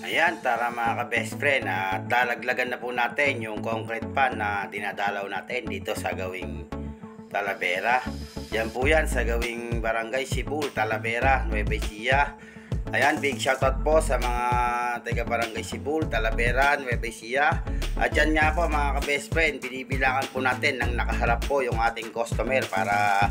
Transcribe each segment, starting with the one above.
Ayan, tara mga ka-best friend, at lalaglagan na po natin yung concrete pan na dinadalaw natin dito sa gawing Talavera. Yan po yan sa gawing Barangay Sibul, Talavera, Nueva Ecija. Ayan, big shoutout po sa mga taga Barangay Sibul, Talavera, Nueva Ecija. At yan nga po mga ka-best friend, binibilangan po natin ng nakaharap po yung ating customer para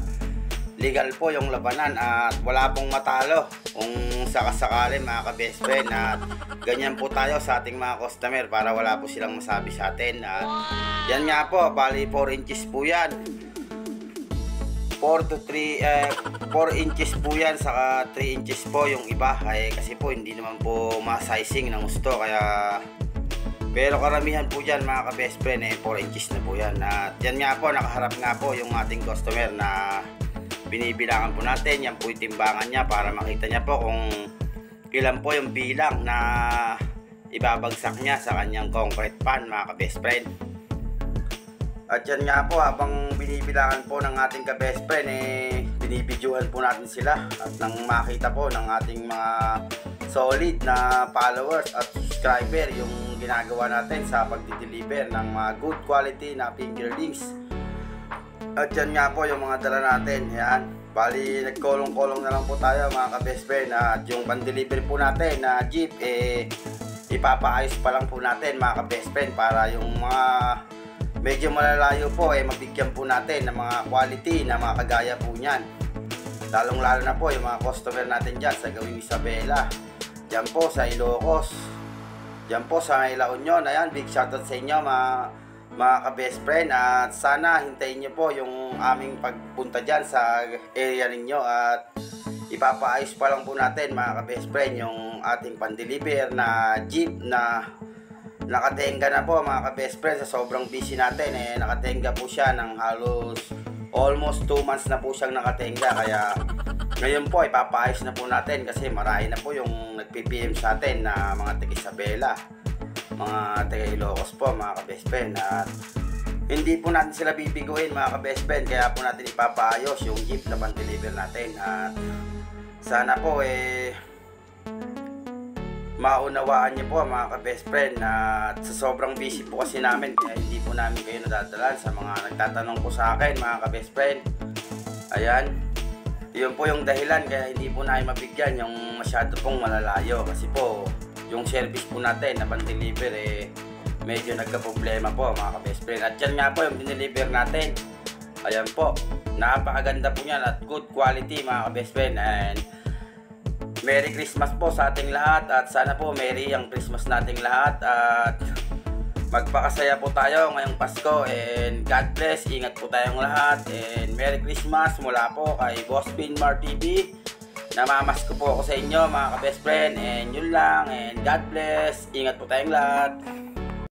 legal po yung labanan at wala pong matalo kung sakasakali mga ka-best friend. At ganyan po tayo sa ating mga customer para wala po silang masabi sa atin. At yan nga po, bali 4 inches po yan, 4 inches po yan, saka 3 inches po yung iba kasi po hindi naman po ma-sizing ng gusto, kaya pero karamihan po dyan mga ka-best friend 4 inches na po yan. At yan nga po, nakaharap nga po yung ating customer na binibilangan po natin. Yan po yung timbangan niya para makita niya po kung ilan po yung bilang na ibabagsak niya sa kanyang concrete pan mga ka-best friend. At yan nga po, habang binibilangan po ng ating ka-best friend binibidyohan po natin sila at nang makita po ng ating mga solid na followers at subscriber yung ginagawa natin sa pagdi-deliver ng mga good quality na fingerlings. At yan nga po yung mga dala natin. Yan, bali nagkolong-kolong na lang po tayo mga ka-best friend. At yung pan-deliver po natin na jeep ipapaayos pa lang po natin mga ka-best friend para yung mga medyo malalayo po mabigyan po natin ng mga quality na mga kagaya po niyan. Lalong lalo na po yung mga customer natin dyan sa gawing Isabela, dyan po sa Ilocos, dyan po sa La Union. Ayan, big shoutout sa inyo mga ka-best friend. At sana hintayin nyo po yung aming pagpunta dyan sa area ninyo at ipapaayos pa lang po natin mga ka-best friend yung ating pan-deliver na jeep na nakatenga na po mga ka-best friend. Sa sobrang busy natin nakatenga po siya ng halos almost 2 months na po siyang nakatenga, kaya ngayon po ipapaayos na po natin kasi marami na po yung nagpi-PM sa atin na mga taga-Isabela, mga taga Ilocos po mga ka-best friend. At hindi po natin sila bibiguin mga ka-best friend, kaya po natin ipapaayos yung jeep na pan-deliver natin. At sana po maunawaan niyo po mga ka-best friend. At sa sobrang busy po kasi namin, kaya hindi po namin kayo nadadalan. Sa mga nagtatanong po sa akin mga ka-best friend, ayan, yun po yung dahilan kaya hindi po namin mabigyan yung masyado pong malalayo, kasi po yung service po natin na pan-deliver medyo nagka-problema po mga ka-best friend. At yan nga po yung dineliver natin. Ayan po, napakaganda po yan at good quality mga ka-best friend. And Merry Christmas po sa ating lahat, at sana po Merry ang Christmas nating lahat at magpakasaya po tayo ngayong Pasko, and God bless, ingat po tayong lahat, and Merry Christmas mula po kay Boss Pinmar TV. Namamas ko po ako sa inyo mga ka-best friend, and yun lang, and God bless, ingat po tayong lahat.